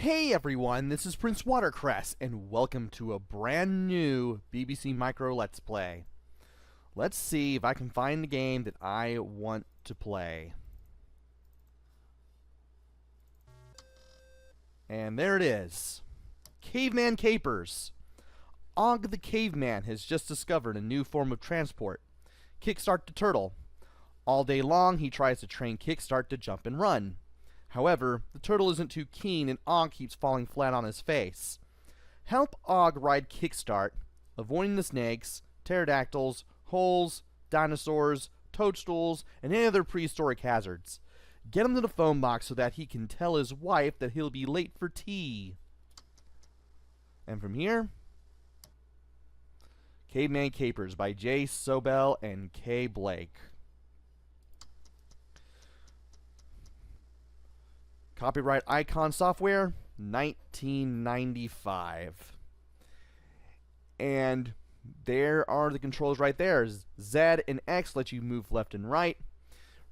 Hey everyone, this is PrinceWatercress, and welcome to a brand new BBC Micro Let's Play. Let's see if I can find the game that I want to play. And there it is. Caveman Capers. Og the Caveman has just discovered a new form of transport. Kickstart the turtle. All day long he tries to train Kickstart to jump and run. However, the turtle isn't too keen and Og keeps falling flat on his face. Help Og ride Kickstart, avoiding the snakes, pterodactyls, holes, dinosaurs, toadstools, and any other prehistoric hazards. Get him to the phone box so that he can tell his wife that he'll be late for tea. And from here, Caveman Capers by J. Sobel and K. Blake. Copyright Icon Software, 1995. And there are the controls right there. Z and X let you move left and right.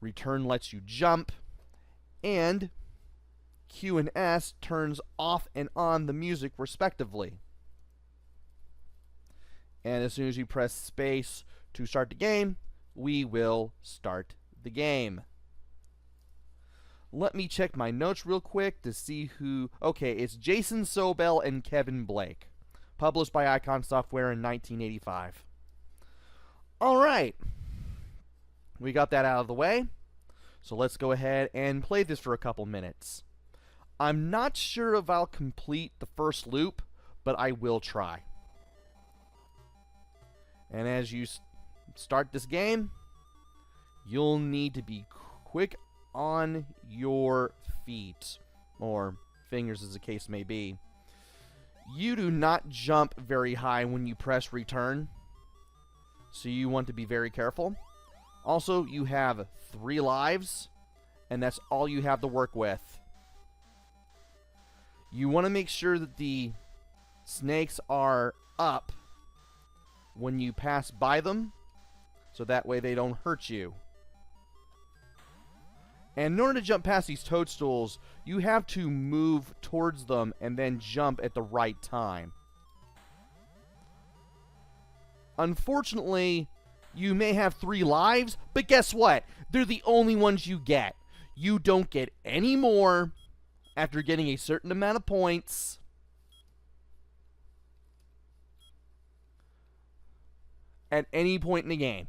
Return lets you jump. And Q and S turns off and on the music respectively. And as soon as you press space to start the game, we will start the game. Let me check my notes real quick to see who... Okay, it's Jason Sobel and Kevin Blake. Published by Icon Software in 1985. Alright. We got that out of the way. So let's go ahead and play this for a couple minutes. I'm not sure if I'll complete the first loop, but I will try. And as you start this game, you'll need to be quick on your feet, or fingers as the case may be. You do not jump very high when you press return, so you want to be very careful. Also, you have 3 lives, and that's all you have to work with. You want to make sure that the snakes are up when you pass by them, so that way they don't hurt you. And in order to jump past these toadstools, you have to move towards them and then jump at the right time. Unfortunately, you may have 3 lives, but guess what? They're the only ones you get. You don't get any more after getting a certain amount of points. At any point in the game.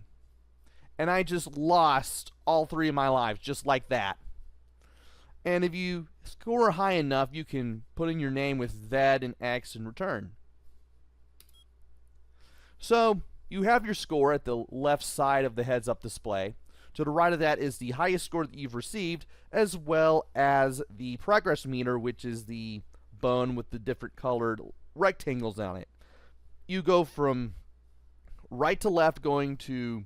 And I just lost all 3 of my lives just like that. And if you score high enough, you can put in your name with Z and X and return. So you have your score at the left side of the heads-up display. To the right of that is the highest score that you've received, as well as the progress meter, which is the bone with the different colored rectangles on it. You go from right to left, going to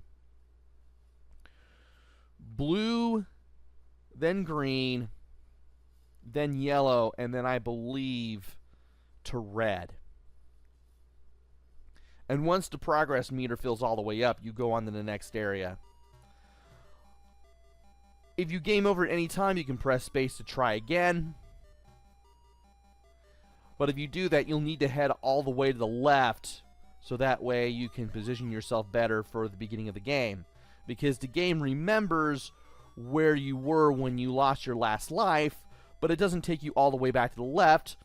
blue, then green, then yellow, and then I believe to red. And once the progress meter fills all the way up, you go on to the next area. If you game over at any time, you can press space to try again. But if you do that, you'll need to head all the way to the left, so that way you can position yourself better for the beginning of the game. Because the game remembers where you were when you lost your last life, but it doesn't take you all the way back to the left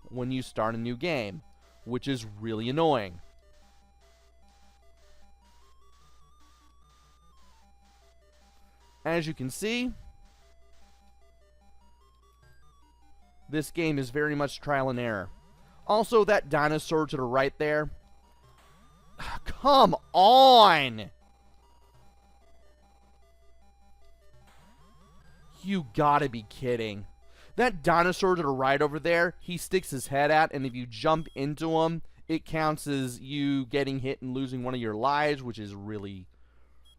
when you start a new game, which is really annoying. As you can see, this game is very much trial and error. Also, that dinosaur to the right there, come on! You gotta be kidding. That dinosaur to the right over there, he sticks his head out, and if you jump into him, it counts as you getting hit and losing one of your lives, which is really,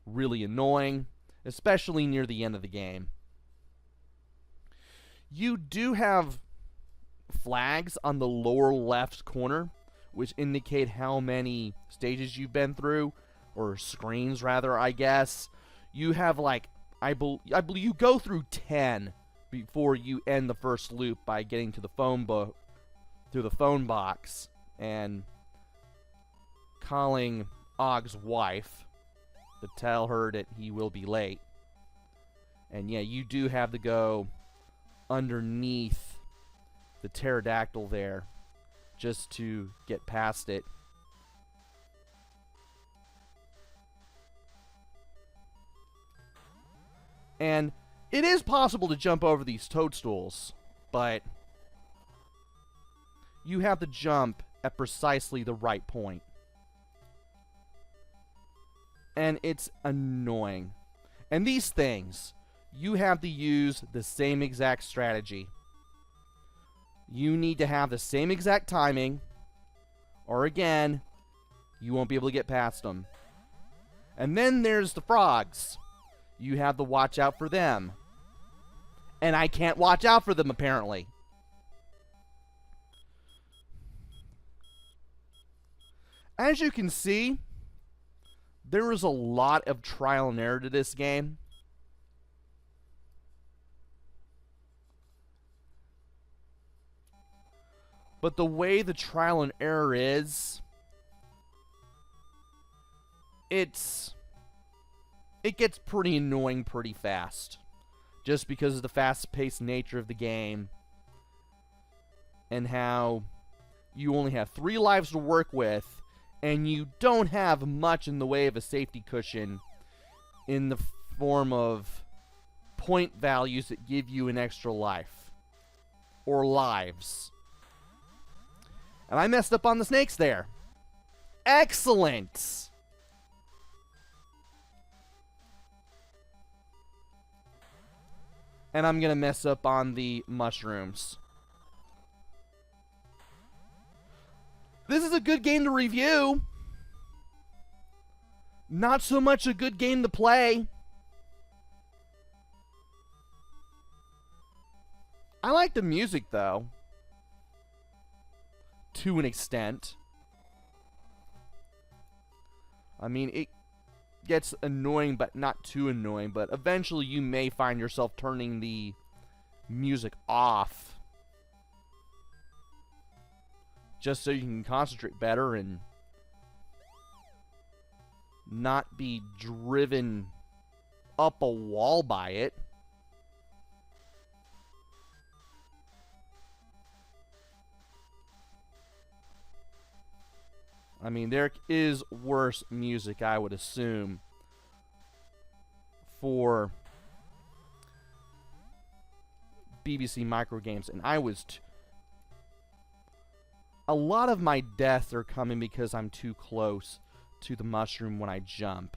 really annoying, especially near the end of the game. You do have flags on the lower left corner, which indicate how many stages you've been through, or screens rather, I guess. You have like, I believe you go through 10 before you end the first loop by getting to the through the phone box and calling Ogg's wife to tell her that he will be late. And yeah, you do have to go underneath the pterodactyl there just to get past it. And it is possible to jump over these toadstools, but you have to jump at precisely the right point. And it's annoying. And these things, you have to use the same exact strategy. You need to have the same exact timing, or again, you won't be able to get past them. And then there's the frogs. You have to watch out for them. And I can't watch out for them, apparently. As you can see, there is a lot of trial and error to this game. But the way the trial and error is, it gets pretty annoying pretty fast. Just because of the fast-paced nature of the game. And how you only have 3 lives to work with, and you don't have much in the way of a safety cushion in the form of point values that give you an extra life. Or lives. And I messed up on the snakes there. Excellent! And I'm going to mess up on the mushrooms. This is a good game to review. Not so much a good game to play. I like the music, though. To an extent. I mean, it gets annoying, but not too annoying. But eventually you may find yourself turning the music off. Just so you can concentrate better and not be driven up a wall by it. I mean, there is worse music, I would assume, for BBC micro games, and I was a lot of my deaths are coming because I'm too close to the mushroom when I jump.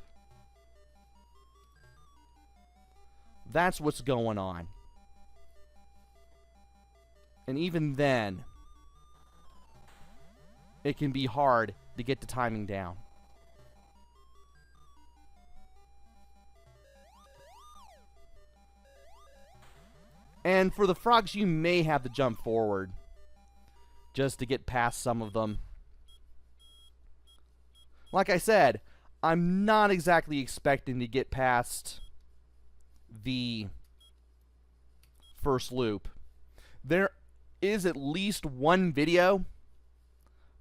That's what's going on. And even then, it can be hard to get the timing down. And for the frogs, you may have to jump forward just to get past some of them. Like I said, I'm not exactly expecting to get past the first loop. There is at least one video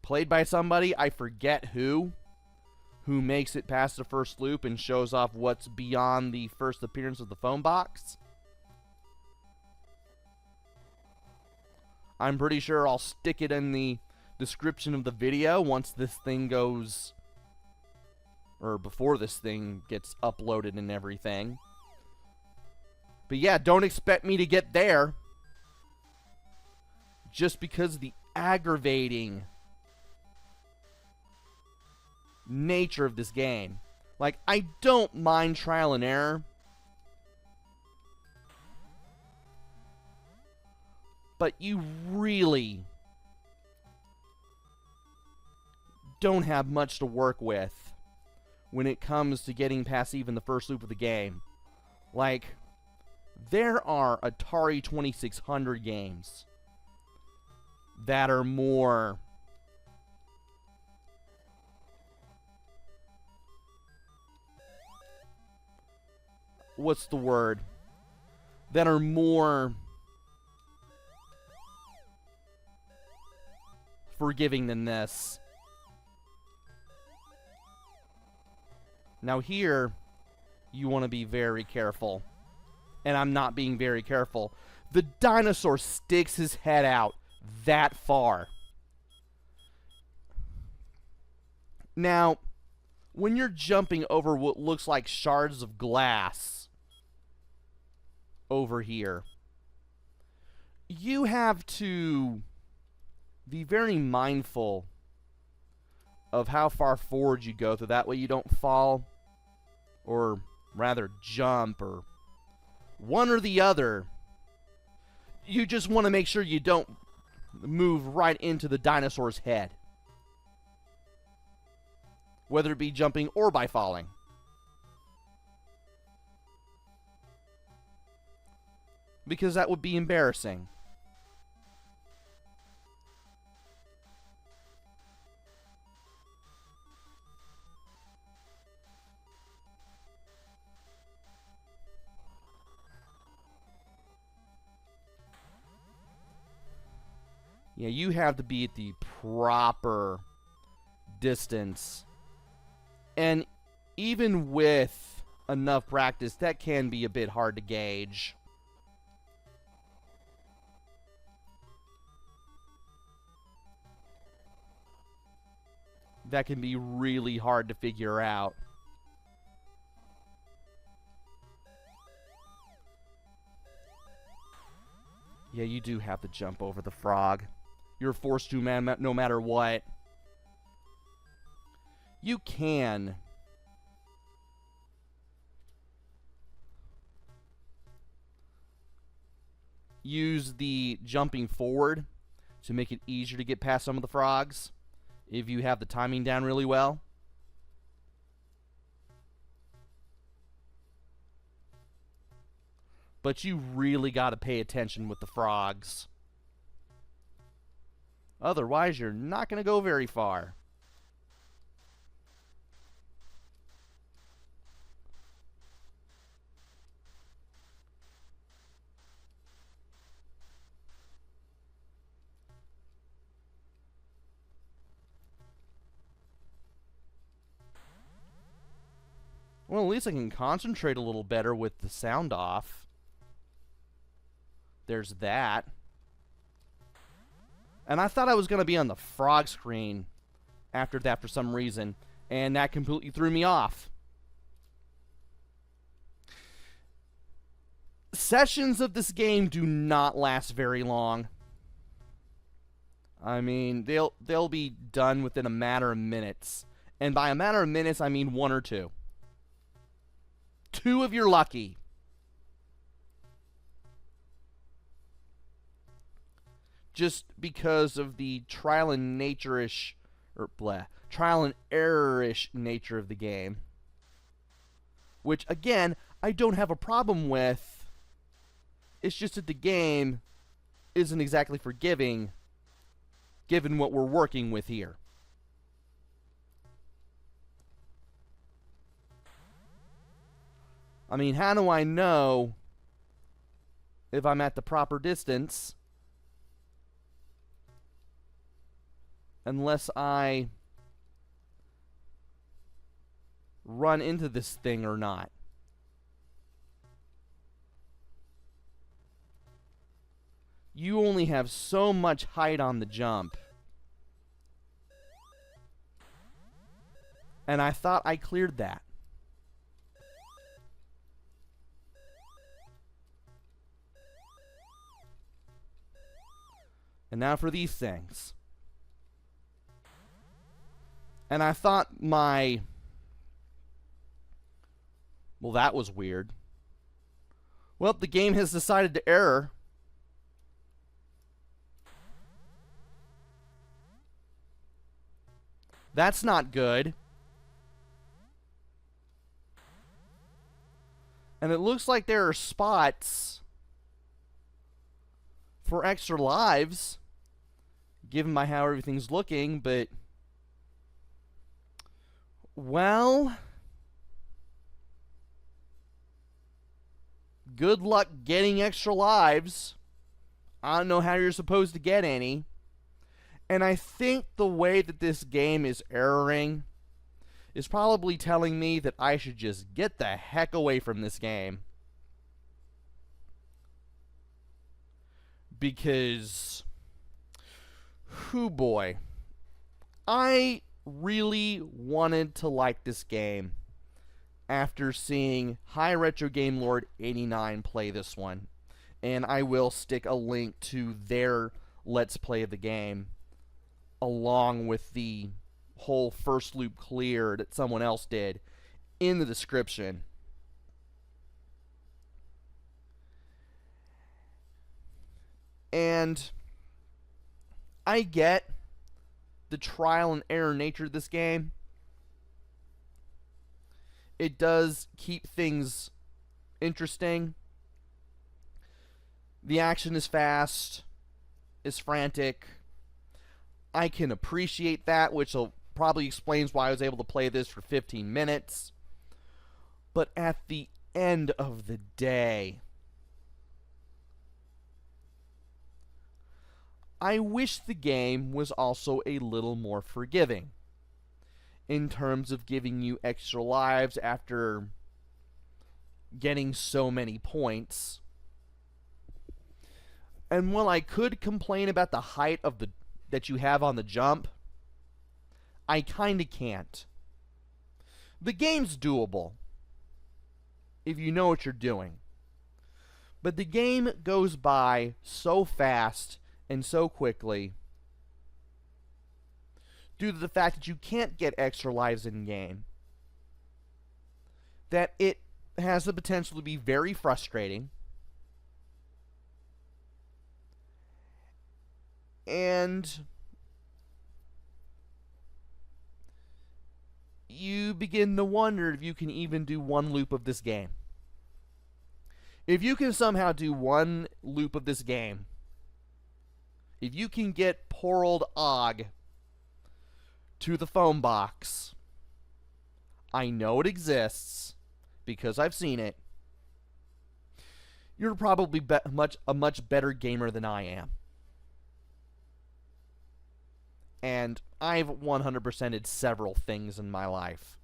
played by somebody, I forget who makes it past the first loop and shows off what's beyond the first appearance of the phone box. I'm pretty sure I'll stick it in the description of the video once this thing goes, or before this thing gets uploaded and everything. But yeah, don't expect me to get there. Just because of the aggravating nature of this game. Like, I don't mind trial and error, but you really don't have much to work with when it comes to getting past even the first loop of the game. Like, there are Atari 2600 games that are more what's the word? that are more forgiving than this. Now here, you want to be very careful. And I'm not being very careful. The dinosaur sticks his head out that far. Now, when you're jumping over what looks like shards of glass over here, you have to be very mindful of how far forward you go, so that way you don't fall, or rather jump, or one or the other. You just want to make sure you don't move right into the dinosaur's head, whether it be jumping or by falling. Because that would be embarrassing. Yeah, you have to be at the proper distance. And even with enough practice, that can be a bit hard to gauge. That can be really hard to figure out. Yeah, you do have to jump over the frog. You're forced to, man, no matter what. You can use the jumping forward to make it easier to get past some of the frogs if you have the timing down really well. But you really got to pay attention with the frogs. Otherwise, you're not going to go very far. Well, at least I can concentrate a little better with the sound off. There's that. And I thought I was going to be on the frog screen after that for some reason, and that completely threw me off. Sessions of this game do not last very long. I mean, they'll be done within a matter of minutes. And by a matter of minutes, I mean 1 or 2. 2 if you're lucky. Just because of the trial and nature-ish, or trial and error-ish nature of the game. Which, again, I don't have a problem with. It's just that the game isn't exactly forgiving, given what we're working with here. I mean, how do I know if I'm at the proper distance unless I run into this thing or not? You only have so much height on the jump. And I thought I cleared that. And now for these things. And I thought my... Well, that was weird. Well, the game has decided to error. That's not good. And it looks like there are spots for extra lives, given by how everything's looking, but... Well... good luck getting extra lives. I don't know how you're supposed to get any. And I think the way that this game is erroring is probably telling me that I should just get the heck away from this game. Because, whoo boy, I really wanted to like this game after seeing High Retro Game Lord 89 play this one. And I will stick a link to their Let's Play of the game along with the whole first loop clear that someone else did in the description. And I get the trial and error nature of this game. It does keep things interesting. The action is fast, is frantic. I can appreciate that, which probably explains why I was able to play this for 15 minutes. But at the end of the day, I wish the game was also a little more forgiving in terms of giving you extra lives after getting so many points. And while I could complain about the height of that you have on the jump, I kinda can't. The game's doable if you know what you're doing. But the game goes by so fast and so quickly due to the fact that you can't get extra lives in game that it has the potential to be very frustrating. And you begin to wonder if you can even do one loop of this game. If you can somehow do one loop of this game, if you can get poor old Og to the phone box, I know it exists because I've seen it, you're probably a much better gamer than I am. And I've 100%ed several things in my life.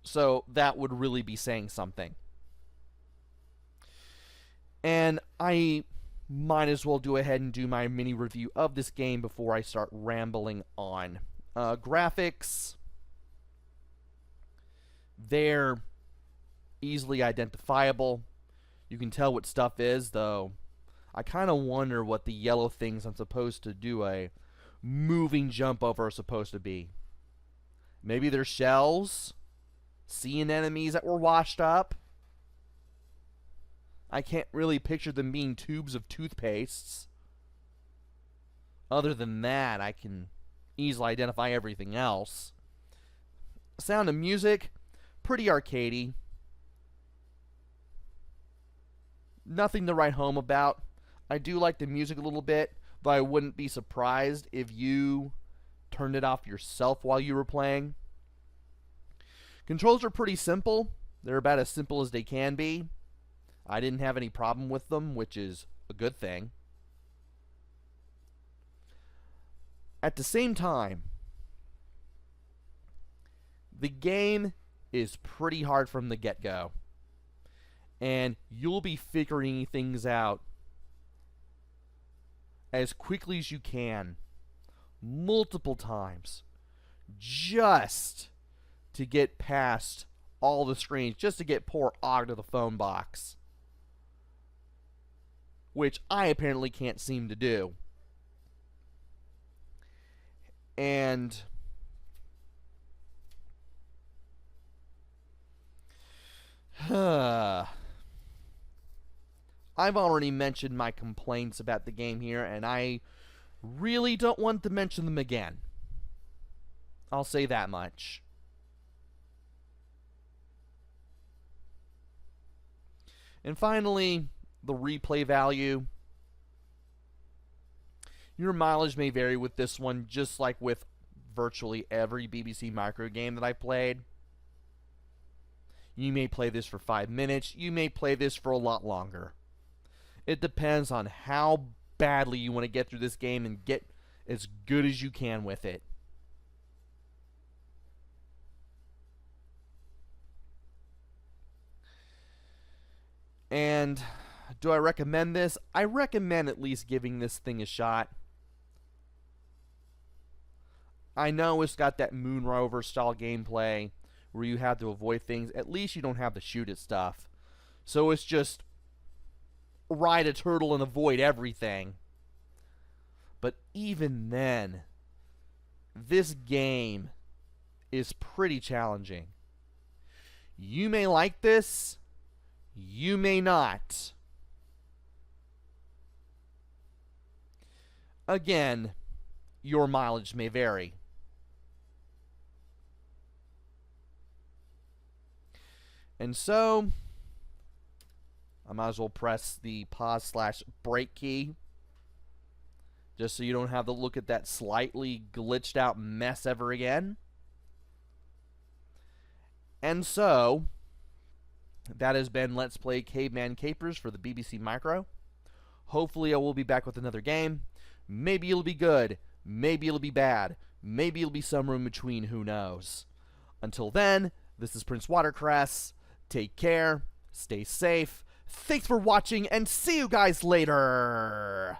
So that would really be saying something. And I might as well go ahead and do my mini review of this game before I start rambling on. Graphics, they're easily identifiable. You can tell what stuff is, though I kind of wonder what the yellow things I'm supposed to do a moving jump over are supposed to be. Maybe they're shells? Sea anemones that were washed up? I can't really picture them being tubes of toothpastes. Other than that, I can easily identify everything else. Sound of music, pretty arcadey. Nothing to write home about. I do like the music a little bit, but I wouldn't be surprised if you turned it off yourself while you were playing. Controls are pretty simple. They're about as simple as they can be. I didn't have any problem with them, which is a good thing. At the same time, the game is pretty hard from the get-go. And you'll be figuring things out as quickly as you can, multiple times, just to get past all the screens, just to get poor Og to the phone box. Which I apparently can't seem to do. And I've already mentioned my complaints about the game here, and I really don't want to mention them again. I'll say that much. And finally, the replay value. Your mileage may vary with this one, just like with virtually every BBC Micro game that I played. You may play this for 5 minutes. You may play this for a lot longer. It depends on how badly you want to get through this game and get as good as you can with it. And do I recommend this? I recommend at least giving this thing a shot. I know it's got that Moon Rover style gameplay where you have to avoid things. At least you don't have to shoot at stuff. So it's just ride a turtle and avoid everything. But even then, this game is pretty challenging. You may like this, you may not. Again, your mileage may vary. And so, I might as well press the pause/break key just so you don't have to look at that slightly glitched out mess ever again. And so, that has been Let's Play Caveman Capers for the BBC Micro. Hopefully I will be back with another game. Maybe it'll be good. Maybe it'll be bad. Maybe it'll be somewhere in between. Who knows? Until then, this is PrinceWatercress. Take care. Stay safe. Thanks for watching, and see you guys later.